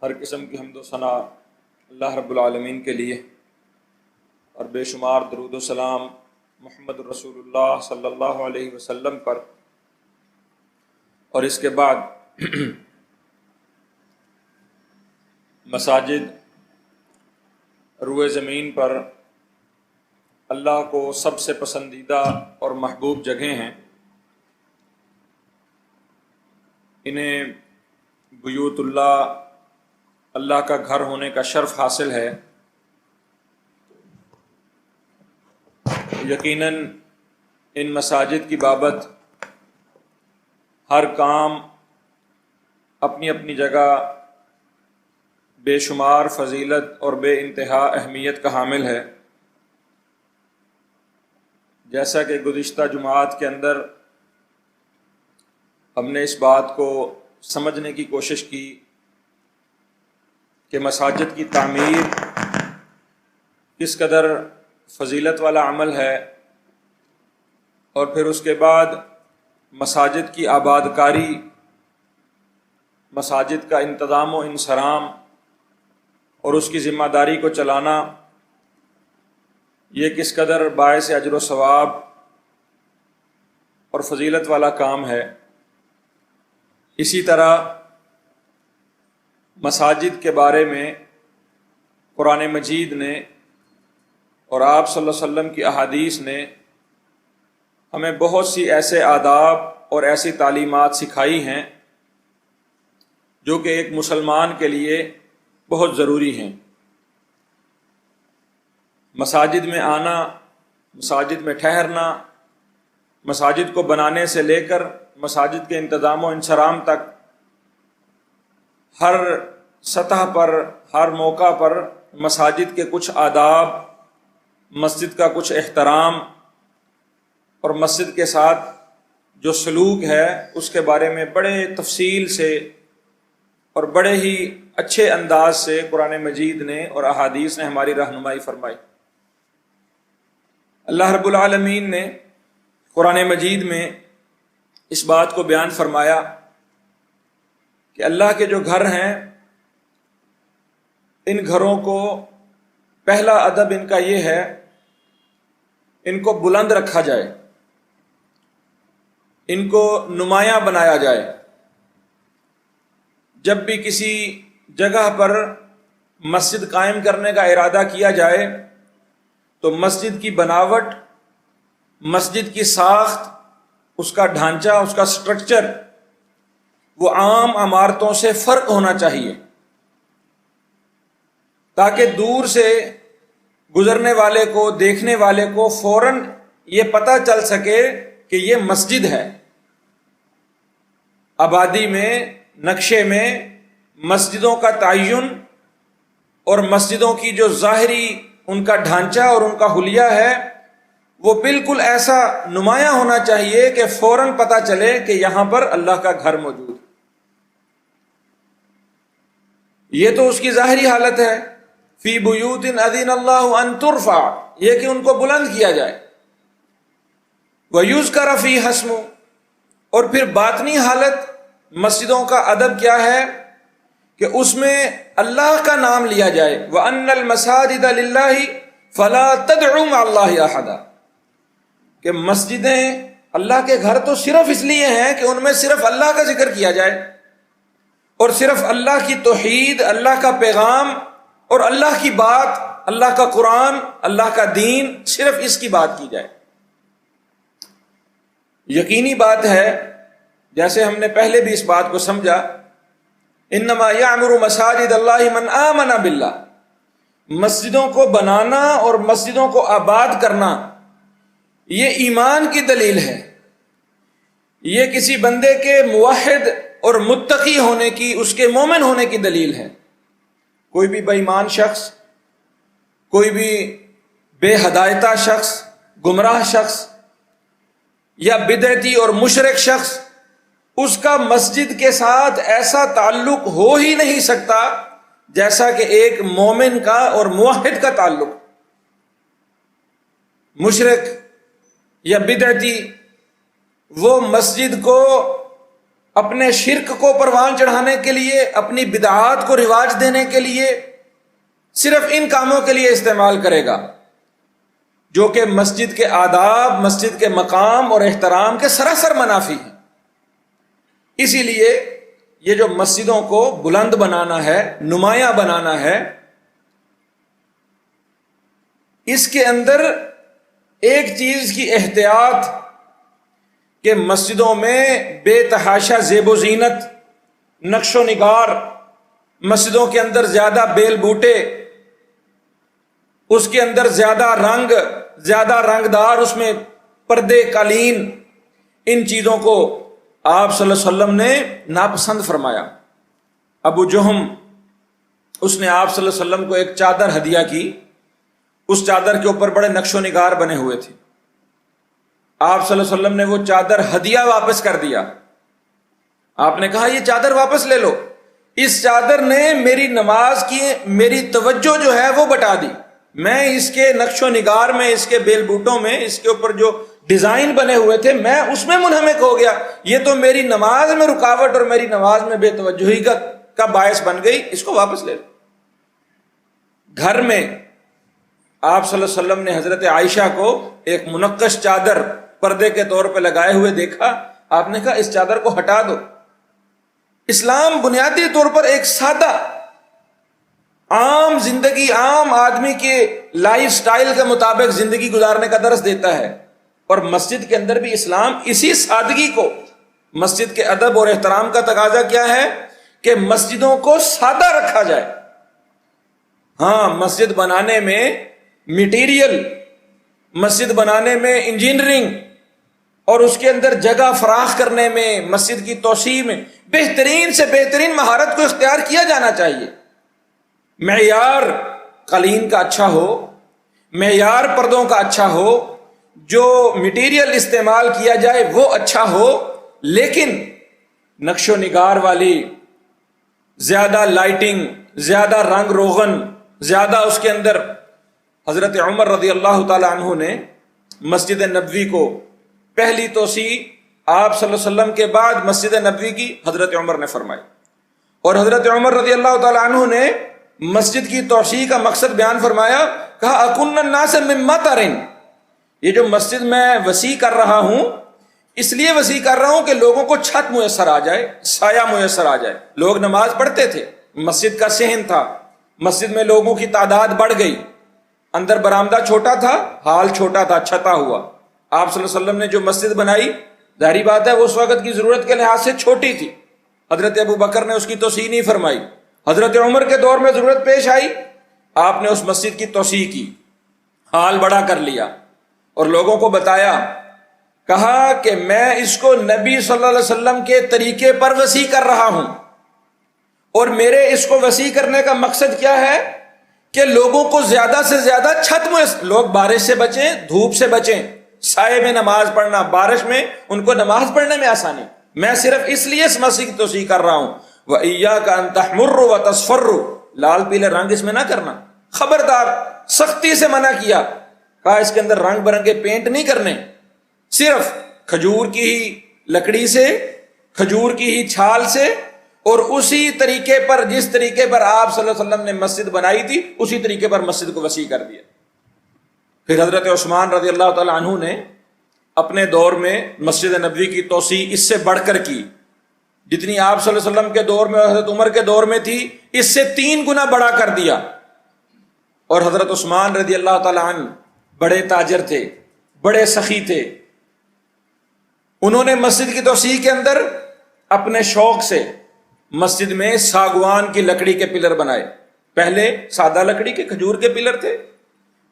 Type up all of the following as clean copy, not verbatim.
ہر قسم کی حمد و ثنا اللہ رب العالمین کے لیے، اور بے شمار درود و سلام محمد رسول اللہ صلی اللہ علیہ وسلم پر۔ اور اس کے بعد مساجد روئے زمین پر اللہ کو سب سے پسندیدہ اور محبوب جگہیں ہیں۔ انہیں بیوت اللہ، اللہ کا گھر ہونے کا شرف حاصل ہے۔ یقیناً ان مساجد کی بابت ہر کام اپنی اپنی جگہ بے شمار فضیلت اور بے انتہا اہمیت کا حامل ہے۔ جیسا کہ گزشتہ جمعات کے اندر ہم نے اس بات کو سمجھنے کی کوشش کی کہ مساجد کی تعمیر کس قدر فضیلت والا عمل ہے، اور پھر اس کے بعد مساجد کی آباد کاری، مساجد کا انتظام و انصرام اور اس کی ذمہ داری کو چلانا، یہ کس قدر باعث اجر و ثواب اور فضیلت والا کام ہے۔ اسی طرح مساجد کے بارے میں قرآن مجید نے اور آپ صلی اللہ علیہ وسلم کی احادیث نے ہمیں بہت سی ایسے آداب اور ایسی تعلیمات سکھائی ہیں جو کہ ایک مسلمان کے لیے بہت ضروری ہیں۔ مساجد میں آنا، مساجد میں ٹھہرنا، مساجد کو بنانے سے لے کر مساجد کے انتظام و انصرام تک، ہر سطح پر، ہر موقع پر مساجد کے کچھ آداب، مسجد کا کچھ احترام اور مسجد کے ساتھ جو سلوک ہے اس کے بارے میں بڑے تفصیل سے اور بڑے ہی اچھے انداز سے قرآن مجید نے اور احادیث نے ہماری رہنمائی فرمائی۔ اللہ رب العالمین نے قرآن مجید میں اس بات کو بیان فرمایا کہ اللہ کے جو گھر ہیں ان گھروں کو پہلا ادب ان کا یہ ہے، ان کو بلند رکھا جائے، ان کو نمایاں بنایا جائے۔ جب بھی کسی جگہ پر مسجد قائم کرنے کا ارادہ کیا جائے تو مسجد کی بناوٹ، مسجد کی ساخت، اس کا ڈھانچہ، اس کا سٹرکچر وہ عام عمارتوں سے فرق ہونا چاہیے، تاکہ دور سے گزرنے والے کو، دیکھنے والے کو فوراً یہ پتہ چل سکے کہ یہ مسجد ہے۔ آبادی میں، نقشے میں مسجدوں کا تعین اور مسجدوں کی جو ظاہری ان کا ڈھانچہ اور ان کا حلیہ ہے وہ بالکل ایسا نمایاں ہونا چاہیے کہ فوراً پتہ چلے کہ یہاں پر اللہ کا گھر موجود ہے۔ یہ تو اس کی ظاہری حالت ہے، فی بیوت اذن اللہ ان ترفع، یہ کہ ان کو بلند کیا جائے، ویذکر فیہا اسمہ، اور پھر باطنی حالت مسجدوں کا ادب کیا ہے کہ اس میں اللہ کا نام لیا جائے، وَأَنَّ الْمَسَاجِدَ لِلَّهِ فَلَا تَدْعُوا مَعَ اللَّهِ أَحَدًا، کہ مسجدیں اللہ کے گھر تو صرف اس لیے ہیں کہ ان میں صرف اللہ کا ذکر کیا جائے، اور صرف اللہ کی توحید، اللہ کا پیغام اور اللہ کی بات، اللہ کا قرآن، اللہ کا دین، صرف اس کی بات کی جائے۔ یقینی بات ہے، جیسے ہم نے پہلے بھی اس بات کو سمجھا، انما یعمر مساجد اللہ من آمن باللہ، مسجدوں کو بنانا اور مسجدوں کو آباد کرنا یہ ایمان کی دلیل ہے، یہ کسی بندے کے موحد اور متقی ہونے کی، اس کے مومن ہونے کی دلیل ہے۔ کوئی بھی بے ایمان شخص، کوئی بھی بے ہدایتہ شخص، گمراہ شخص یا بدعتی اور مشرک شخص، اس کا مسجد کے ساتھ ایسا تعلق ہو ہی نہیں سکتا جیسا کہ ایک مومن کا اور موحد کا تعلق۔ مشرک یا بدعتی وہ مسجد کو اپنے شرک کو پروان چڑھانے کے لیے، اپنی بدعات کو رواج دینے کے لیے، صرف ان کاموں کے لیے استعمال کرے گا جو کہ مسجد کے آداب، مسجد کے مقام اور احترام کے سراسر منافی ہیں۔ اسی لیے یہ جو مسجدوں کو بلند بنانا ہے، نمایاں بنانا ہے، اس کے اندر ایک چیز کی احتیاط کہ مسجدوں میں بے تحاشا زیب و زینت، نقش و نگار، مسجدوں کے اندر زیادہ بیل بوٹے، اس کے اندر زیادہ رنگ، زیادہ رنگدار اس میں پردے، قالین، ان چیزوں کو آپ صلی اللہ علیہ وسلم نے ناپسند فرمایا۔ ابو جہم، اس نے آپ صلی اللہ علیہ وسلم کو ایک چادر ہدیہ کی، اس چادر کے اوپر بڑے نقش و نگار بنے ہوئے تھے۔ آپ صلی اللہ علیہ وسلم نے وہ چادر ہدیہ واپس کر دیا۔ آپ نے کہا یہ چادر واپس لے لو، اس چادر نے میری نماز کی میری توجہ جو ہے وہ بٹا دی، میں اس کے نقش و نگار میں، اس کے بیل بوٹوں میں، اس کے اوپر جو ڈیزائن بنے ہوئے تھے میں اس میں منہمک ہو گیا، یہ تو میری نماز میں رکاوٹ اور میری نماز میں بے توجہی کا باعث بن گئی، اس کو واپس لے لو۔ گھر میں آپ صلی اللہ علیہ وسلم نے حضرت عائشہ کو ایک منقش چادر پردے کے طور پہ لگائے ہوئے دیکھا، آپ نے کہا اس چادر کو ہٹا دو۔ اسلام بنیادی طور پر ایک سادہ، عام زندگی، عام آدمی کے لائف سٹائل کے مطابق زندگی گزارنے کا درس دیتا ہے، اور مسجد کے اندر بھی اسلام اسی سادگی کو، مسجد کے ادب اور احترام کا تقاضا کیا ہے کہ مسجدوں کو سادہ رکھا جائے۔ ہاں، مسجد بنانے میں میٹیریل، مسجد بنانے میں انجینئرنگ اور اس کے اندر جگہ فراخ کرنے میں، مسجد کی توسیع میں بہترین سے بہترین مہارت کو اختیار کیا جانا چاہیے۔ معیار قالین کا اچھا ہو، معیار پردوں کا اچھا ہو، جو مٹیریل استعمال کیا جائے وہ اچھا ہو، لیکن نقش و نگار والی زیادہ لائٹنگ، زیادہ رنگ روغن، زیادہ اس کے اندر، حضرت عمر رضی اللہ تعالی عنہ نے مسجد نبوی کو پہلی توسیع آپ صلی اللہ علیہ وسلم کے بعد مسجد نبوی کی حضرت عمر نے فرمائی، اور حضرت عمر رضی اللہ تعالی عنہ نے مسجد کی توسیع کا مقصد بیان فرمایا، کہا اکن الناس مما ترین، یہ جو مسجد میں وسیع کر رہا ہوں اس لیے وسیع کر رہا ہوں کہ لوگوں کو چھت میسر آ جائے، سایہ میسر آ جائے۔ لوگ نماز پڑھتے تھے، مسجد کا صحن تھا، مسجد میں لوگوں کی تعداد بڑھ گئی، اندر برآمدہ چھوٹا تھا، ہال چھوٹا تھا، چھتا ہوا۔ آپ صلی اللہ علیہ وسلم نے جو مسجد بنائی، ظاہری بات ہے وہ اس وقت کی ضرورت کے لحاظ سے چھوٹی تھی، حضرت ابو بکر نے اس کی توسیع نہیں فرمائی، حضرت عمر کے دور میں ضرورت پیش آئی، آپ نے اس مسجد کی توسیع کی، ہال بڑا کر لیا اور لوگوں کو بتایا، کہا کہ میں اس کو نبی صلی اللہ علیہ وسلم کے طریقے پر وسیع کر رہا ہوں، اور میرے اس کو وسیع کرنے کا مقصد کیا ہے کہ لوگوں کو زیادہ سے زیادہ چھت میں، لوگ بارش سے بچیں، دھوپ سے بچیں، سائے میں نماز پڑھنا، بارش میں ان کو نماز پڑھنے میں آسانی، میں صرف اس لیے اس مسجد کی توسیع کر رہا ہوں۔ وَإِيَّاكَ أَن تَحْمُرُّ وَتَصْفَرُّ، لال پیلے رنگ اس میں نہ کرنا، خبردار، سختی سے منع کیا، کہا اس کے اندر رنگ برنگے پینٹ نہیں کرنے، صرف کھجور کی ہی لکڑی سے، کھجور کی ہی چھال سے، اور اسی طریقے پر جس طریقے پر آپ صلی اللہ علیہ وسلم نے مسجد بنائی تھی اسی طریقے پر مسجد کو وسیع کر دیا۔ پھر حضرت عثمان رضی اللہ تعالی عنہ نے اپنے دور میں مسجد نبوی کی توسیع اس سے بڑھ کر کی، جتنی آپ صلی اللہ علیہ وسلم کے دور میں، حضرت عمر کے دور میں تھی، اس سے 3 گنا بڑا کر دیا۔ اور حضرت عثمان رضی اللہ تعالی عنہ بڑے تاجر تھے، بڑے سخی تھے، انہوں نے مسجد کی توسیع کے اندر اپنے شوق سے مسجد میں ساگوان کی لکڑی کے پلر بنائے۔ پہلے سادہ لکڑی کے کھجور کے پلر تھے،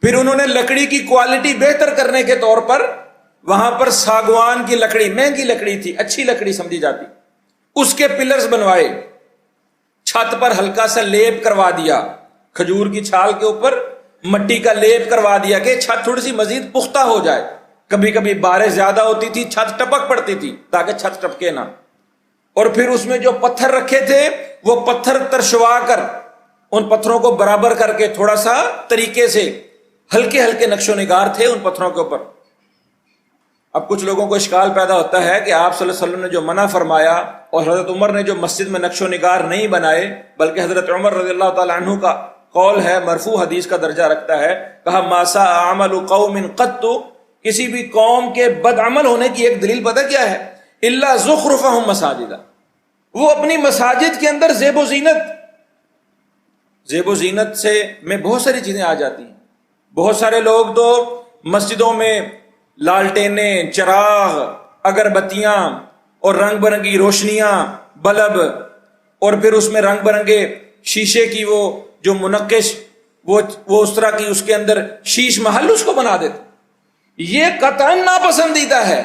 پھر انہوں نے لکڑی کی کوالٹی بہتر کرنے کے طور پر وہاں پر ساگوان کی لکڑی، مہنگی لکڑی تھی، اچھی لکڑی سمجھی جاتی، اس کے پلرز بنوائے، چھت پر ہلکا سا لیپ کروا دیا، کھجور کی چھال کے اوپر مٹی کا لیپ کروا دیا کہ چھت تھوڑی سی مزید پختہ ہو جائے۔ کبھی کبھی بارش زیادہ ہوتی تھی، چھت ٹپک پڑتی تھی تاکہ چھت ٹپکے نہ، اور پھر اس میں جو پتھر رکھے تھے وہ پتھر ترشوا کر ان پتھروں کو برابر کر کے تھوڑا سا طریقے سے ہلکے ہلکے نقش و نگار تھے ان پتھروں کے اوپر، اب کچھ لوگوں کو اشکال پیدا ہوتا ہے کہ آپ صلی اللہ علیہ وسلم نے جو منع فرمایا اور حضرت عمر نے جو مسجد میں نقش و نگار نہیں بنائے، بلکہ حضرت عمر رضی اللہ تعالیٰ عنہ کا قول ہے، مرفوع حدیث کا درجہ رکھتا ہے، کہا ما ساء عمل قوم قط، کسی بھی قوم کے بد عمل ہونے کی ایک دلیل پتہ کیا ہے؟ الا زخرفہم مساجد، وہ اپنی مساجد کے اندر زیب و زینت سے میں بہت ساری چیزیں آ جاتی ہیں۔ بہت سارے لوگ تو مسجدوں میں لالٹینیں، چراغ، اگربتیاں اور رنگ برنگی روشنیاں، بلب، اور پھر اس میں رنگ برنگے شیشے کی وہ جو منقش وہ اس طرح کی اس کے اندر شیش محل اس کو بنا دیتے۔ یہ قطعاً ناپسندیدہ ہے۔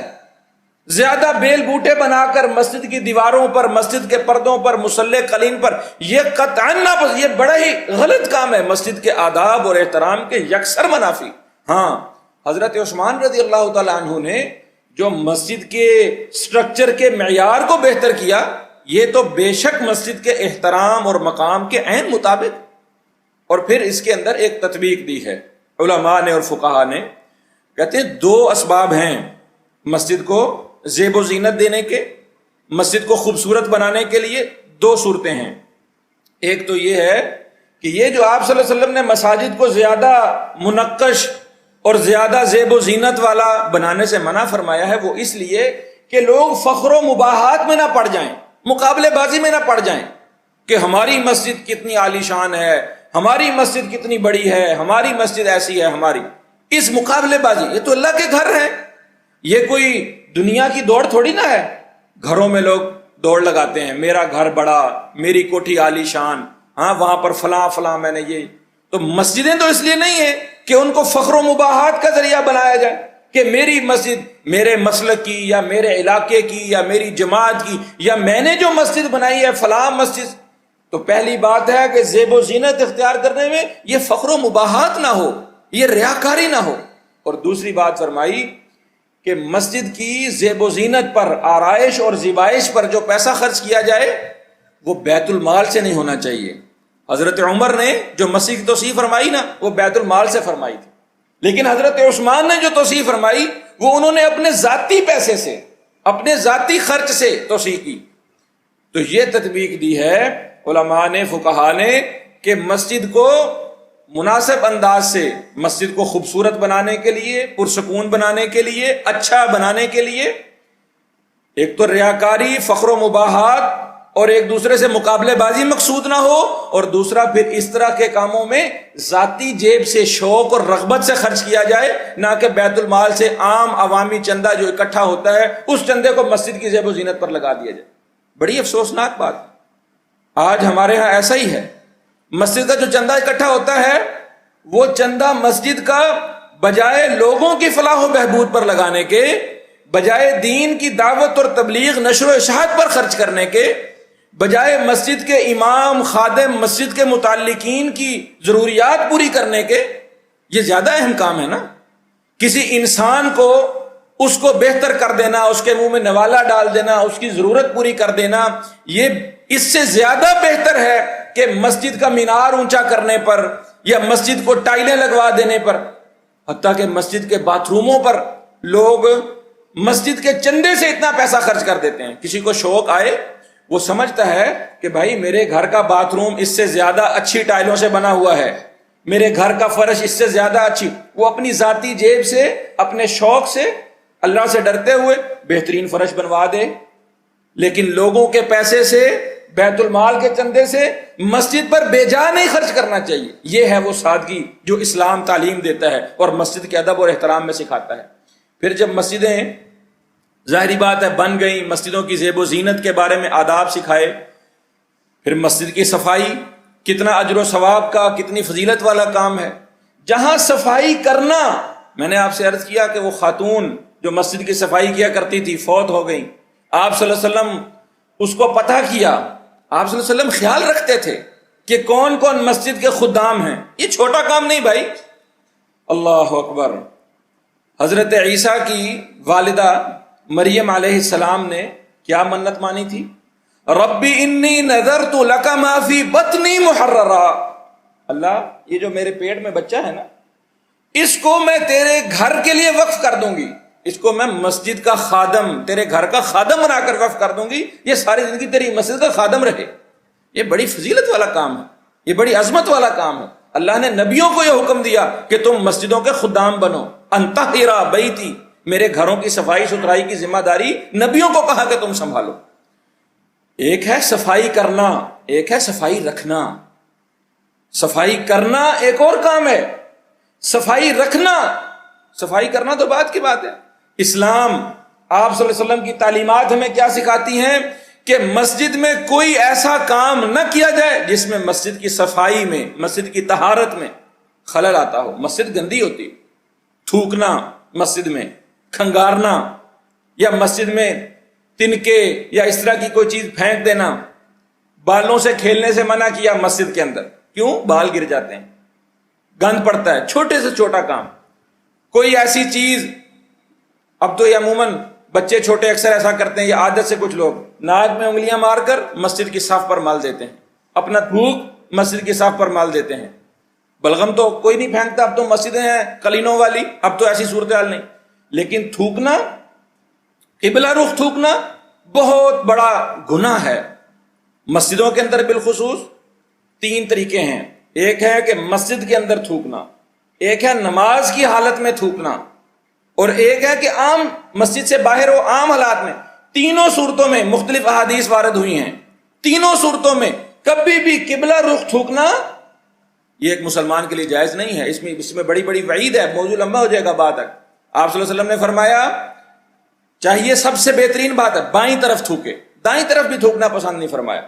زیادہ بیل بوٹے بنا کر مسجد کی دیواروں پر، مسجد کے پردوں پر، مصلی قلین پر، یہ قطعاً ناپسند، یہ بڑا ہی غلط کام ہے، مسجد کے آداب اور احترام کے یکسر منافی۔ ہاں، حضرت عثمان رضی اللہ تعالیٰ عنہ نے جو مسجد کے سٹرکچر کے معیار کو بہتر کیا، یہ تو بے شک مسجد کے احترام اور مقام کے عین مطابق، اور پھر اس کے اندر ایک تطبیق دی ہے علماء نے اور فقہا نے، کہتے ہیں 2 اسباب ہیں مسجد کو زیب و زینت دینے کے، مسجد کو خوبصورت بنانے کے لیے 2 صورتیں ہیں۔ ایک تو یہ ہے کہ یہ جو آپ صلی اللہ علیہ وسلم نے مساجد کو زیادہ منقش اور زیادہ زیب و زینت والا بنانے سے منع فرمایا ہے، وہ اس لیے کہ لوگ فخر و مباحات میں نہ پڑ جائیں، مقابلے بازی میں نہ پڑ جائیں کہ ہماری مسجد کتنی عالی شان ہے، ہماری مسجد کتنی بڑی ہے، ہماری مسجد ایسی ہے، ہماری اس مقابلے بازی، یہ تو اللہ کے گھر ہے، یہ کوئی دنیا کی دوڑ تھوڑی نہ ہے۔ گھروں میں لوگ دوڑ لگاتے ہیں، میرا گھر بڑا، میری کوٹھی عالی شان، ہاں وہاں پر فلاں فلاں میں نے یہ، تو مسجدیں تو اس لیے نہیں ہیں کہ ان کو فخر و مباحات کا ذریعہ بنایا جائے کہ میری مسجد میرے مسلک کی یا میرے علاقے کی یا میری جماعت کی یا میں نے جو مسجد بنائی ہے فلاں مسجد۔ تو پہلی بات ہے کہ زیب و زینت اختیار کرنے میں یہ فخر و مباحات نہ ہو، یہ ریاکاری نہ ہو، اور دوسری بات فرمائی کہ مسجد کی زیب و زینت پر، آرائش اور زیبائش پر جو پیسہ خرچ کیا جائے وہ بیت المال سے نہیں ہونا چاہیے۔ حضرت عمر نے جو مسجد کی توسیع فرمائی نا، وہ بیت المال سے فرمائی تھی، لیکن حضرت عثمان نے جو توسیع فرمائی وہ انہوں نے اپنے ذاتی پیسے سے، اپنے ذاتی خرچ سے توسیع کی۔ تو یہ تطبیق دی ہے علماء نے، فقہا نے، کہ مسجد کو مناسب انداز سے، مسجد کو خوبصورت بنانے کے لیے، پرسکون بنانے کے لیے، اچھا بنانے کے لیے، ایک تو ریاکاری، فخر و مباحات اور ایک دوسرے سے مقابلے بازی مقصود نہ ہو، اور دوسرا پھر اس طرح کے کاموں میں ذاتی جیب سے شوق اور رغبت سے خرچ کیا جائے، نہ کہ بیت المال سے عام عوامی چندہ جو اکٹھا ہوتا ہے اس چندے کو مسجد کی زیب و زینت پر لگا دیا جائے۔ بڑی افسوسناک بات، آج ہمارے ہاں ایسا ہی ہے، مسجد کا جو چندہ اکٹھا ہوتا ہے وہ چندہ مسجد کا بجائے لوگوں کی فلاح و بہبود پر لگانے کے، بجائے دین کی دعوت اور تبلیغ، نشر و اشاعت پر خرچ کرنے کے، بجائے مسجد کے امام، خادم، مسجد کے متعلقین کی ضروریات پوری کرنے کے، یہ زیادہ اہم کام ہے نا۔ کسی انسان کو اس کو بہتر کر دینا، اس کے منہ میں نوالا ڈال دینا، اس کی ضرورت پوری کر دینا، یہ اس سے زیادہ بہتر ہے کہ مسجد کا مینار اونچا کرنے پر یا مسجد کو ٹائلیں لگوا دینے پر، حتیٰ کہ مسجد کے باتھ روموں پر لوگ مسجد کے چندے سے اتنا پیسہ خرچ کر دیتے ہیں۔ کسی کو شوق آئے، وہ سمجھتا ہے کہ بھائی میرے گھر کا باتھ روم اس سے زیادہ اچھی ٹائلوں سے بنا ہوا ہے، میرے گھر کا فرش اس سے زیادہ اچھی، وہ اپنی ذاتی جیب سے، اپنے شوق سے، اللہ سے ڈرتے ہوئے بہترین فرش بنوا دے، لیکن لوگوں کے پیسے سے، بیت المال کے چندے سے مسجد پر بے جا نہیں خرچ کرنا چاہیے۔ یہ ہے وہ سادگی جو اسلام تعلیم دیتا ہے اور مسجد کے ادب اور احترام میں سکھاتا ہے۔ پھر جب مسجدیں ظاہری بات ہے بن گئی، مسجدوں کی زیب و زینت کے بارے میں آداب سکھائے، پھر مسجد کی صفائی کتنا اجر و ثواب کا، کتنی فضیلت والا کام ہے۔ جہاں صفائی کرنا، میں نے آپ سے عرض کیا کہ وہ خاتون جو مسجد کی صفائی کیا کرتی تھی فوت ہو گئی، آپ صلی اللہ علیہ وسلم اس کو پتہ کیا، آپ صلی اللہ علیہ وسلم خیال رکھتے تھے کہ کون کون مسجد کے خدام ہیں۔ یہ چھوٹا کام نہیں بھائی، اللہ اکبر۔ حضرت عیسیٰ کی والدہ مریم علیہ السلام نے کیا منت مانی تھی؟ ربی انی نذرت لک ما فی بطنی محررا، اللہ یہ جو میرے پیٹ میں بچہ ہے نا، اس کو میں تیرے گھر کے لیے وقف کر دوں گی، اس کو میں مسجد کا خادم، تیرے گھر کا خادم بنا کر وقف کر دوں گی، یہ ساری زندگی تیری مسجد کا خادم رہے۔ یہ بڑی فضیلت والا کام ہے، یہ بڑی عظمت والا کام ہے۔ اللہ نے نبیوں کو یہ حکم دیا کہ تم مسجدوں کے خدام بنو، انطہرا بیتی، میرے گھروں کی صفائی ستھرائی کی ذمہ داری نبیوں کو کہا کہ تم سنبھالو۔ ایک ہے صفائی کرنا، ایک ہے صفائی رکھنا۔ صفائی کرنا ایک اور کام ہے، صفائی رکھنا، صفائی کرنا تو بات کی بات ہے۔ اسلام، آپ صلی اللہ علیہ وسلم کی تعلیمات ہمیں کیا سکھاتی ہیں کہ مسجد میں کوئی ایسا کام نہ کیا جائے جس میں مسجد کی صفائی میں، مسجد کی طہارت میں خلل آتا ہو۔ مسجد گندی ہوتی، تھوکنا مسجد میں، کھنگارنا، یا مسجد میں تنکے یا اس طرح کی کوئی چیز پھینک دینا، بالوں سے کھیلنے سے منع کیا مسجد کے اندر، کیوں؟ بال گر جاتے ہیں، گند پڑتا ہے، چھوٹے سے چھوٹا کام۔ کوئی ایسی چیز، اب تو یہ عموماً بچے چھوٹے اکثر ایسا کرتے ہیں، یہ عادت سے کچھ لوگ ناک میں انگلیاں مار کر مسجد کی صف پر مال دیتے ہیں، اپنا تھوک مسجد کی صف پر مال دیتے ہیں۔ بلغم تو کوئی نہیں پھینکتا، اب تو مسجدیں ہیں قلینوں والی، اب تو ایسی صورتحال نہیں، لیکن تھوکنا، قبلہ رخ تھوکنا بہت بڑا گناہ ہے۔ مسجدوں کے اندر بالخصوص 3 طریقے ہیں، ایک ہے کہ مسجد کے اندر تھوکنا، ایک ہے نماز کی حالت میں تھوکنا، اور ایک ہے کہ عام مسجد سے باہر ہو، عام حالات میں۔ تینوں صورتوں میں مختلف احادیث وارد ہوئی ہیں، تینوں صورتوں میں کبھی بھی قبلہ رخ تھوکنا یہ ایک مسلمان کے لیے جائز نہیں ہے۔ اس میں بڑی بڑی وعید ہے، موضوع لمبا ہو جائے گا بعد تک۔ آپ صلی اللہ علیہ وسلم نے فرمایا چاہیے سب سے بہترین بات ہے بائیں طرف تھوکے، دائیں طرف بھی تھوکنا پسند نہیں فرمایا،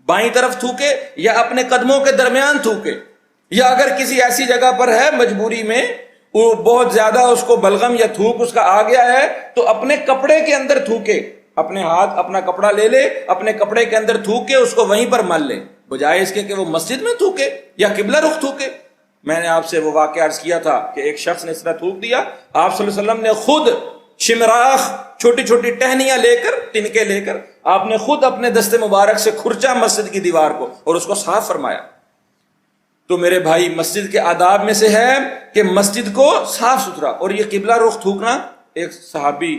بائیں طرف تھوکے یا اپنے قدموں کے درمیان تھوکے، یا اگر کسی ایسی جگہ پر ہے مجبوری میں، وہ بہت زیادہ اس کو بلغم یا تھوک اس کا آ گیا ہے، تو اپنے کپڑے کے اندر تھوکے، اپنے ہاتھ اپنا کپڑا لے لے، اپنے کپڑے کے اندر تھوک کے اس کو وہیں پر مل لے، بجائے اس کے کہ وہ مسجد میں تھوکے یا قبلہ رخ تھوکے۔ میں نے آپ سے وہ واقعہ عرض کیا تھا کہ ایک شخص نے اس طرح تھوک دیا، آپ صلی اللہ علیہ وسلم نے خود شمراخ، چھوٹی چھوٹی ٹہنیاں لے کر، تنکے لے کر، آپ نے خود اپنے دست مبارک سے کھرچا مسجد کی دیوار کو اور اس کو صاف فرمایا۔ تو میرے بھائی، مسجد کے آداب میں سے ہے کہ مسجد کو صاف ستھرا، اور یہ قبلہ رخ تھوکنا، ایک صحابی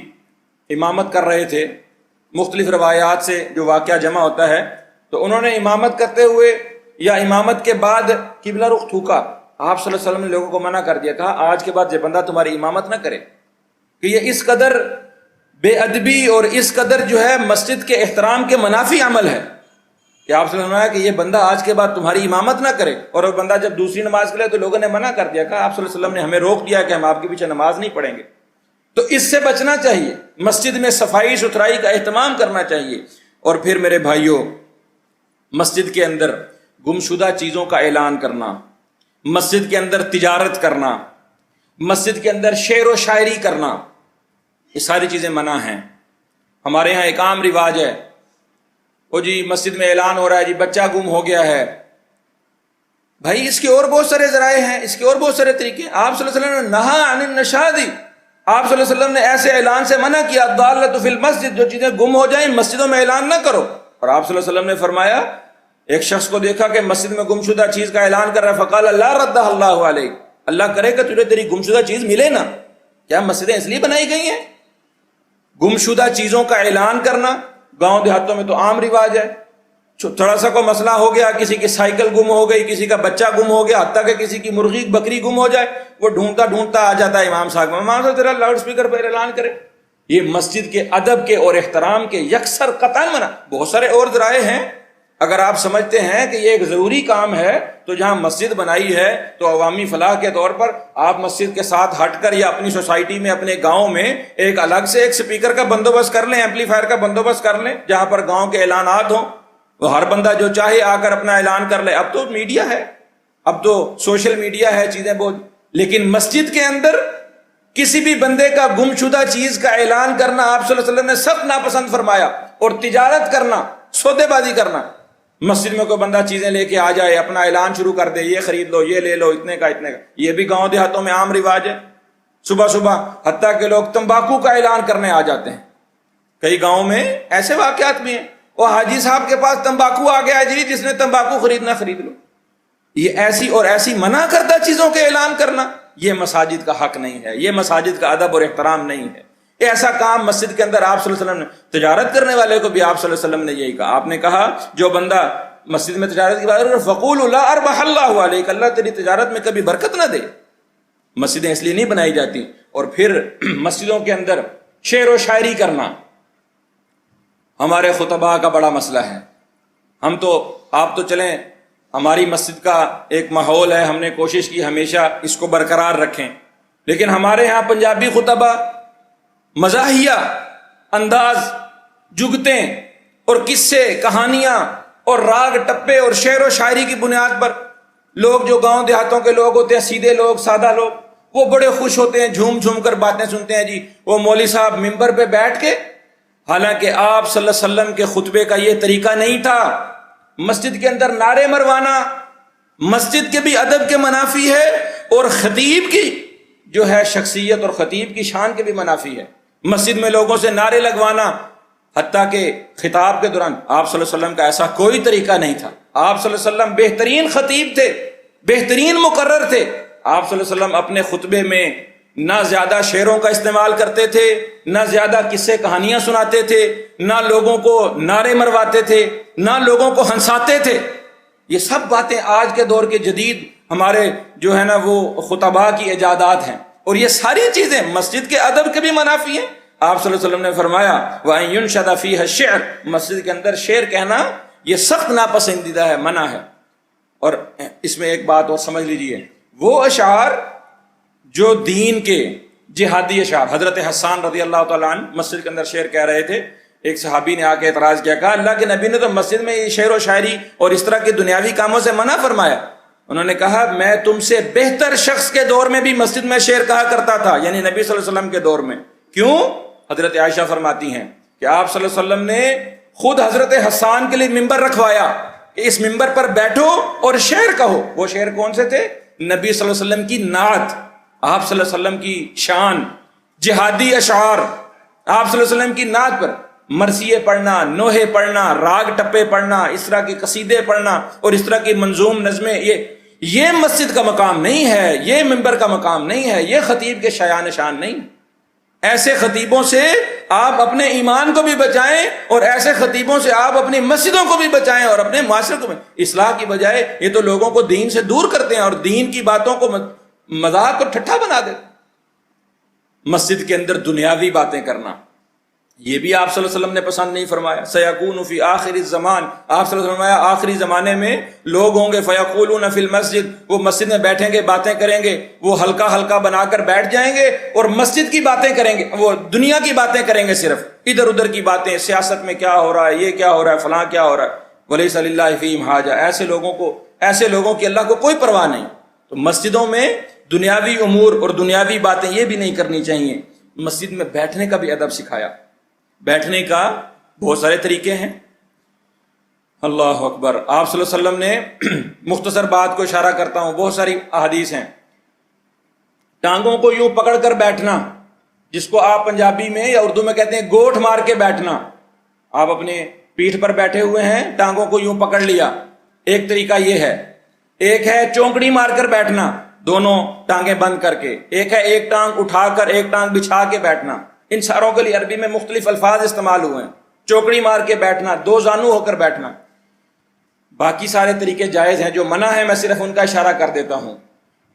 امامت کر رہے تھے، مختلف روایات سے جو واقعہ جمع ہوتا ہے، تو انہوں نے امامت کرتے ہوئے یا امامت کے بعد قبلہ رخ تھوکا۔ آپ صلی اللہ علیہ وسلم نے لوگوں کو منع کر دیا، کہا آج کے بعد یہ بندہ تمہاری امامت نہ کرے، کہ یہ اس قدر بے ادبی اور اس قدر جو ہے مسجد کے احترام کے منافی عمل ہے کہ آپ سے فرمایا کہ یہ بندہ آج کے بعد تمہاری امامت نہ کرے۔ اور وہ بندہ جب دوسری نماز کے لیے تو لوگوں نے منع کر دیا، کہا آپ صلی اللہ علیہ وسلم نے ہمیں روک دیا کہ ہم آپ کے پیچھے نماز نہیں پڑھیں گے۔ تو اس سے بچنا چاہیے، مسجد میں صفائی ستھرائی کا اہتمام کرنا چاہیے۔ اور پھر میرے بھائیوں، مسجد کے اندر گمشدہ چیزوں کا اعلان کرنا، مسجد کے اندر تجارت کرنا، مسجد کے اندر شعر و شاعری کرنا، یہ ساری چیزیں منع ہیں۔ ہمارے ہاں ایک عام رواج ہے، وہ جی مسجد میں اعلان ہو رہا ہے جی بچہ گم ہو گیا ہے۔ بھائی اس کے اور بہت سارے ذرائع ہیں، اس کے اور بہت سارے طریقے ہیں۔ آپ صلی اللہ علیہ وسلم نے نہا عن النشاد، آپ صلی اللہ علیہ وسلم نے ایسے اعلان سے منع کیا، الضالۃ فی المسجد، جو چیزیں گم ہو جائیں مسجدوں میں اعلان نہ کرو۔ اور آپ صلی اللہ علیہ وسلم نے فرمایا، ایک شخص کو دیکھا کہ مسجد میں گمشدہ چیز کا اعلان کر رہا ہے، فقال لا ردہ اللہ علیک، اللہ کرے کہ تجھے تیری گمشدہ چیز ملے نا۔ کیا مسجدیں اس لیے بنائی گئی ہیں؟ گمشدہ چیزوں کا اعلان کرنا گاؤں دیہاتوں میں تو عام رواج ہے۔ تھوڑا سا کوئی مسئلہ ہو گیا، کسی کی سائیکل گم ہو گئی، کسی کا بچہ گم ہو گیا، حتیٰ کہ کسی کی مرغی بکری گم ہو جائے، وہ ڈھونڈتا ڈھونڈتا آ جاتا ہے امام صاحب ذرا لاؤڈ اسپیکر پر اعلان کرے۔ یہ مسجد کے ادب کے اور احترام کے یکسر قطعاً منع۔ بہت سارے اور ذرائع ہیں، اگر آپ سمجھتے ہیں کہ یہ ایک ضروری کام ہے تو جہاں مسجد بنائی ہے تو عوامی فلاح کے طور پر آپ مسجد کے ساتھ ہٹ کر یا اپنی سوسائٹی میں، اپنے گاؤں میں ایک الگ سے ایک سپیکر کا بندوبست کر لیں، ایمپلیفائر کا بندوبست کر لیں، جہاں پر گاؤں کے اعلانات ہوں، وہ ہر بندہ جو چاہے آ کر اپنا اعلان کر لے۔ اب تو میڈیا ہے، اب تو سوشل میڈیا ہے، چیزیں بہت، لیکن مسجد کے اندر کسی بھی بندے کا گمشدہ چیز کا اعلان کرنا آپ صلی اللہ علیہ وسلم نے سخت ناپسند فرمایا۔ اور تجارت کرنا، سودے بازی کرنا، مسجد میں کوئی بندہ چیزیں لے کے آ جائے، اپنا اعلان شروع کر دے، یہ خرید لو، یہ لے لو، اتنے کا اتنے کا، یہ بھی گاؤں دیہاتوں میں عام رواج ہے۔ صبح صبح حتیٰ کہ لوگ تمباکو کا اعلان کرنے آ جاتے ہیں، کئی گاؤں میں ایسے واقعات بھی ہیں، وہ حاجی صاحب کے پاس تمباکو آ گیا جی، جس نے تمباکو خریدنا خرید لو۔ یہ ایسی اور ایسی منع کردہ چیزوں کے اعلان کرنا، یہ مساجد کا حق نہیں ہے، یہ مساجد کا ادب اور احترام نہیں ہے۔ کہ ایسا کام مسجد کے اندر آپ صلی اللہ علیہ وسلم نے تجارت کرنے والے کو بھی آپ صلی اللہ علیہ وسلم نے یہی کہا. آپ نے کہا جو بندہ مسجد میں تجارت کی بات کرے فقولوا لا اربح اللہ علیک، اللہ تیری تجارت میں کبھی برکت نہ دے. مسجدیں اس لیے نہیں بنائی جاتی. اور پھر مسجدوں کے اندر شعر و شاعری کرنا ہمارے خطباء کا بڑا مسئلہ ہے. ہم تو آپ تو چلیں، ہماری مسجد کا ایک ماحول ہے، ہم نے کوشش کی ہمیشہ اس کو برقرار رکھیں، لیکن ہمارے ہاں پنجابی خطباء مزاحیہ انداز، جگتیں اور قصے کہانیاں اور راگ ٹپے اور شعر و شاعری کی بنیاد پر لوگ جو گاؤں دیہاتوں کے لوگ ہوتے ہیں، سیدھے لوگ، سادہ لوگ، وہ بڑے خوش ہوتے ہیں، جھوم جھوم کر باتیں سنتے ہیں. جی وہ مولوی صاحب ممبر پہ بیٹھ کے، حالانکہ آپ صلی اللہ علیہ وسلم کے خطبے کا یہ طریقہ نہیں تھا. مسجد کے اندر نعرے مروانا مسجد کے بھی ادب کے منافی ہے اور خطیب کی جو ہے شخصیت اور خطیب کی شان کے بھی منافی ہے. مسجد میں لوگوں سے نعرے لگوانا، حتیٰ کہ خطاب کے دوران آپ صلی اللہ علیہ وسلم کا ایسا کوئی طریقہ نہیں تھا. آپ صلی اللہ علیہ وسلم بہترین خطیب تھے، بہترین مقرر تھے. آپ صلی اللہ علیہ وسلم اپنے خطبے میں نہ زیادہ شعروں کا استعمال کرتے تھے، نہ زیادہ قصے کہانیاں سناتے تھے، نہ لوگوں کو نعرے مرواتے تھے، نہ لوگوں کو ہنساتے تھے. یہ سب باتیں آج کے دور کے جدید ہمارے جو ہے نا وہ خطباء کی ایجادات ہیں، اور یہ ساری چیزیں مسجد کے ادب کے بھی منافی ہیں. آپ صلی اللہ علیہ وسلم نے فرمایا وَأَن يُنشَدَ فِيهَا الشِّعْرُ، مسجد کے اندر شعر کہنا یہ سخت ناپسندیدہ ہے، منع ہے. اور اس میں ایک بات اور سمجھ لیجئے، وہ اشعار جو دین کے جہادی اشعار، حضرت حسان رضی اللہ تعالیٰ عنہ مسجد کے اندر شعر کہہ رہے تھے. ایک صحابی نے آ کے اعتراض کیا، کہا اللہ کے نبی نے تو مسجد میں یہ شعر و شاعری اور اس طرح کے دنیاوی کاموں سے منع فرمایا. انہوں نے کہا میں تم سے بہتر شخص کے دور میں بھی مسجد میں شعر کہا کرتا تھا، یعنی نبی صلی اللہ علیہ وسلم کے دور میں. کیوں؟ حضرت عائشہ فرماتی ہیں کہ آپ صلی اللہ علیہ وسلم نے خود حضرت حسان کے لیے ممبر رکھوایا کہ اس ممبر پر بیٹھو اور شعر کہو. وہ شعر کون سے تھے؟ نبی صلی اللہ علیہ وسلم کی نعت، آپ صلی اللہ علیہ وسلم کی شان، جہادی اشعار، آپ صلی اللہ علیہ وسلم کی نعت پر مرثیے پڑھنا، نوحے پڑھنا، راگ ٹپے پڑھنا، اس طرح کی قصیدے پڑھنا اور اس طرح کی منظوم نظمیں، یہ مسجد کا مقام نہیں ہے، یہ ممبر کا مقام نہیں ہے، یہ خطیب کے شایان شان نہیں. ایسے خطیبوں سے آپ اپنے ایمان کو بھی بچائیں اور ایسے خطیبوں سے آپ اپنی مسجدوں کو بھی بچائیں اور اپنے معاشرے کو بھی. اصلاح کی بجائے یہ تو لوگوں کو دین سے دور کرتے ہیں اور دین کی باتوں کو مذاق اور ٹھٹھا بنا دیتے. مسجد کے اندر دنیاوی باتیں کرنا یہ بھی آپ صلی اللہ علیہ وسلم نے پسند نہیں فرمایا. سیکون فی آخر الزمان، آپ صلی اللہ علیہ وسلم نے فرمایا آخری زمانے میں لوگ ہوں گے فیقولون فی المسجد، وہ مسجد میں بیٹھیں گے، باتیں کریں گے، وہ ہلکا ہلکا بنا کر بیٹھ جائیں گے اور مسجد کی باتیں کریں گے، وہ دنیا کی باتیں کریں گے، صرف ادھر ادھر کی باتیں، سیاست میں کیا ہو رہا ہے، یہ کیا ہو رہا ہے، فلاں کیا ہو رہا ہے. ولیس للہ فیہم حاجہ، ایسے لوگوں کی اللہ کو کوئی پرواہ نہیں. تو مسجدوں میں دنیاوی امور اور دنیاوی باتیں یہ بھی نہیں کرنی چاہیے. مسجد میں بیٹھنے کا بھی ادب سکھایا. بیٹھنے کا بہت سارے طریقے ہیں. اللہ اکبر. آپ صلی اللہ علیہ وسلم نے مختصر بات کو اشارہ کرتا ہوں، بہت ساری احادیث ہیں. ٹانگوں کو یوں پکڑ کر بیٹھنا، جس کو آپ پنجابی میں یا اردو میں کہتے ہیں گوٹھ مار کے بیٹھنا. آپ اپنے پیٹھ پر بیٹھے ہوئے ہیں، ٹانگوں کو یوں پکڑ لیا، ایک طریقہ یہ ہے. ایک ہے چونکڑی مار کر بیٹھنا، دونوں ٹانگیں بند کر کے. ایک ہے ایک ٹانگ اٹھا کر ایک ٹانگ بچھا کے بیٹھنا. ان ساروں کے لیے عربی میں مختلف الفاظ استعمال ہوئے ہیں. چوکڑی مار کے بیٹھنا، دو زانو ہو کر بیٹھنا. باقی سارے طریقے جائز ہیں، جو منع ہے میں صرف ان کا اشارہ کر دیتا ہوں.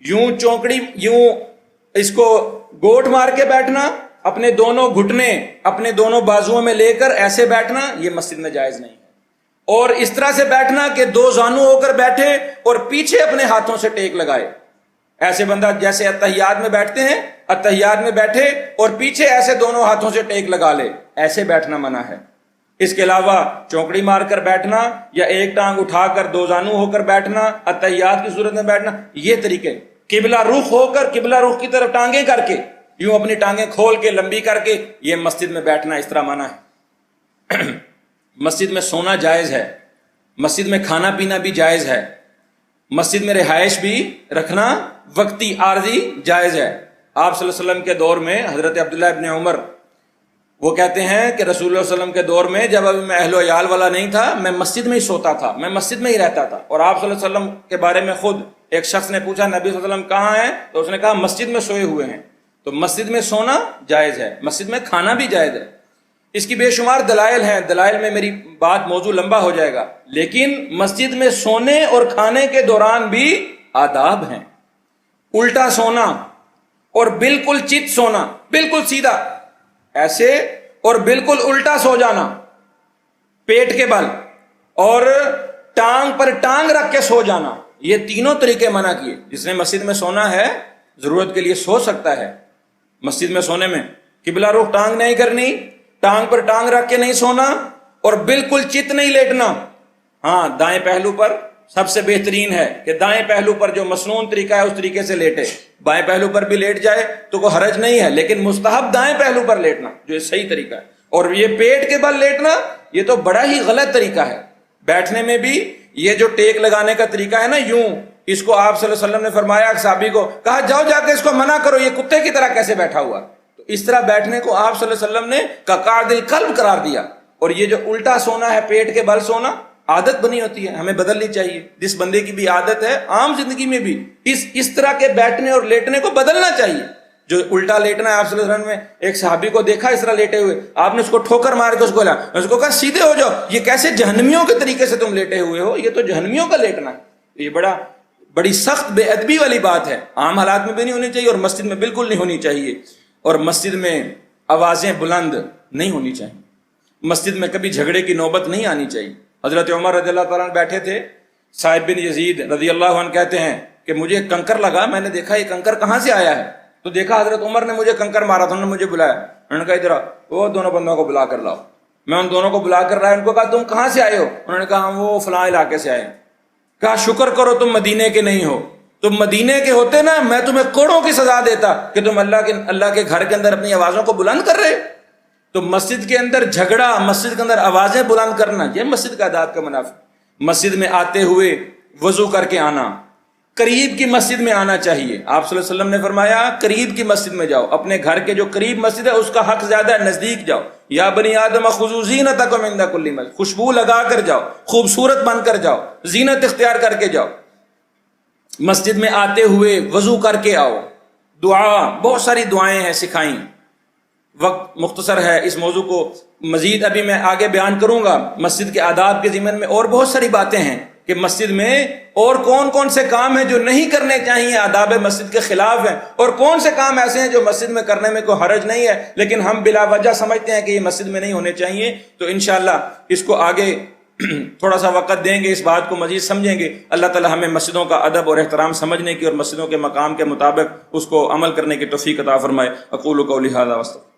یوں چونکڑی، یوں اس کو گوٹ مار کے بیٹھنا، اپنے دونوں گھٹنے اپنے دونوں بازوؤں میں لے کر ایسے بیٹھنا، یہ مسجد میں جائز نہیں ہے. اور اس طرح سے بیٹھنا کہ دو زانو ہو کر بیٹھے اور پیچھے اپنے ہاتھوں سے ٹیک لگائے. ایسے بندہ جیسے اتحیات میں بیٹھتے ہیں، اتحیات میں بیٹھے اور پیچھے ایسے دونوں ہاتھوں سے ٹیک لگا لے، ایسے بیٹھنا منع ہے. اس کے علاوہ چونکڑی مار کر بیٹھنا یا ایک ٹانگ اٹھا کر دو زانو ہو کر بیٹھنا، اتحیات کی صورت میں بیٹھنا، یہ طریقے. قبلہ رخ ہو کر قبلہ رخ کی طرف ٹانگیں کر کے، یوں اپنی ٹانگیں کھول کے لمبی کر کے، یہ مسجد میں بیٹھنا اس طرح منع ہے. مسجد میں سونا جائز ہے، مسجد میں کھانا پینا بھی جائز ہے، مسجد میں رہائش بھی رکھنا وقتی عارضی جائز ہے. آپ صلی اللہ علیہ وسلم کے دور میں حضرت عبداللہ ابن عمر وہ کہتے ہیں کہ رسول اللہ صلی اللہ علیہ وسلم کے دور میں جب ابھی میں اہل و عیال والا نہیں تھا، میں مسجد میں ہی سوتا تھا، میں مسجد میں ہی رہتا تھا. اور آپ صلی اللہ علیہ وسلم کے بارے میں خود ایک شخص نے پوچھا نبی صلی اللہ علیہ وسلم کہاں ہیں، تو اس نے کہا مسجد میں سوئے ہوئے ہیں. تو مسجد میں سونا جائز ہے، مسجد میں کھانا بھی جائز ہے۔ اس کی بے شمار دلائل ہیں، دلائل میں میری بات موضوع لمبا ہو جائے گا، لیکن مسجد میں سونے اور کھانے کے دوران بھی آداب ہیں۔ الٹا سونا اور بالکل چت سونا، بالکل سیدھا ایسے، اور بالکل الٹا سو جانا پیٹ کے بل، اور ٹانگ پر ٹانگ رکھ کے سو جانا، یہ تینوں طریقے منع کیے۔ جس نے مسجد میں سونا ہے ضرورت کے لیے سو سکتا ہے۔ مسجد میں سونے میں قبلہ رخ ٹانگ نہیں کرنی، ٹانگ پر ٹانگ رکھ کے نہیں سونا، اور بالکل چت نہیں لیٹنا۔ ہاں، دائیں پہلو پر سب سے بہترین ہے کہ دائیں پہلو پر جو مسنون طریقہ ہے اس طریقے سے لیٹے، بائیں پہلو پر بھی لیٹ جائے تو کوئی حرج نہیں ہے، لیکن مستحب دائیں پہلو پر لیٹنا جو صحیح طریقہ ہے۔ اور یہ پیٹ کے بل لیٹنا یہ تو بڑا ہی غلط طریقہ ہے۔ بیٹھنے میں بھی یہ جو ٹیک لگانے کا طریقہ ہے نا، یوں، اس کو آپ صلی اللہ علیہ وسلم نے فرمایا ایک صحابی کو، کہا جاؤ جا کے اس کو منع کرو، یہ کتے کی طرح کیسے بیٹھا ہوا۔ تو اس طرح بیٹھنے کو آپ صلی اللہ علیہ وسلم نے کقعد القلب قرار دیا۔ اور یہ جو الٹا سونا ہے، پیٹ کے بل سونا، عادت بنی ہوتی ہے، ہمیں بدلنی چاہیے۔ جس بندے کی بھی عادت ہے عام زندگی میں بھی اس طرح کے بیٹھنے اور لیٹنے کو بدلنا چاہیے۔ جو الٹا لیٹنا ہے، آپ صلی اللہ علیہ وسلم نے ایک صحابی کو دیکھا اس طرح لیٹے ہوئے، آپ نے اس کو ٹھوکر مار کے اس کو کہا سیدھے ہو جاؤ، یہ کیسے جہنمیوں کے طریقے سے تم لیٹے ہوئے ہو، یہ تو جہنمیوں کا لیٹنا ہے۔ یہ بڑی سخت بے ادبی والی بات ہے، عام حالات میں بھی نہیں ہونی چاہیے اور مسجد میں بالکل نہیں ہونی چاہیے۔ اور مسجد میں آوازیں بلند نہیں ہونی چاہیے، مسجد میں کبھی جھگڑے کی نوبت نہیں آنی چاہیے۔ حضرت عمر رضی اللہ تعالیٰ عنہ بیٹھے تھے، صاحب بن یزید رضی اللہ عنہ کہتے ہیں کہ مجھے ایک کنکر لگا، میں نے دیکھا یہ کنکر کہاں سے آیا ہے، تو دیکھا حضرت عمر نے مجھے کنکر مارا تھا، انہوں نے مجھے بلایا، انہوں نے کہا ادھر وہ دونوں بندوں کو بلا کر لاؤ۔ میں ان دونوں کو بلا کر لایا، ان کو کہا تم کہاں سے آئے ہو، انہوں نے کہا ہم وہ فلاں علاقے سے آئے ہیں۔ کہا شکر کرو تم مدینے کے نہیں ہو، تم مدینے کے ہوتے نا میں تمہیں کوڑوں کی سزا دیتا کہ تم اللہ کے گھر کے اندر اپنی آوازوں کو بلند کر رہے۔ تو مسجد کے اندر جھگڑا، مسجد کے اندر آوازیں بلند کرنا، یہ مسجد کا آداب کا منافع۔ مسجد میں آتے ہوئے وضو کر کے آنا، قریب کی مسجد میں آنا چاہیے۔ آپ صلی اللہ علیہ وسلم نے فرمایا قریب کی مسجد میں جاؤ، اپنے گھر کے جو قریب مسجد ہے اس کا حق زیادہ ہے، نزدیک جاؤ۔ یا بنی آدم خذوا زینتکم عند کل مسجد، خوشبو لگا کر جاؤ، خوبصورت بن کر جاؤ، زینت اختیار کر کے جاؤ۔ مسجد میں آتے ہوئے وضو کر کے آؤ۔ دعا، بہت ساری دعائیں ہیں سکھائیں، وقت مختصر ہے، اس موضوع کو مزید ابھی میں آگے بیان کروں گا۔ مسجد کے آداب کے ضمن میں اور بہت ساری باتیں ہیں کہ مسجد میں اور کون کون سے کام ہیں جو نہیں کرنے چاہیے، آداب مسجد کے خلاف ہیں، اور کون سے کام ایسے ہیں جو مسجد میں کرنے میں کوئی حرج نہیں ہے لیکن ہم بلا وجہ سمجھتے ہیں کہ یہ مسجد میں نہیں ہونے چاہیے۔ تو انشاءاللہ اس کو آگے تھوڑا سا وقت دیں گے، اس بات کو مزید سمجھیں گے۔ اللہ تعالی ہمیں مسجدوں کا ادب اور احترام سمجھنے کی اور مسجدوں کے مقام کے مطابق اس کو عمل کرنے کی توفیق عطا فرمائے۔ اقول قولی ھذا واستغفر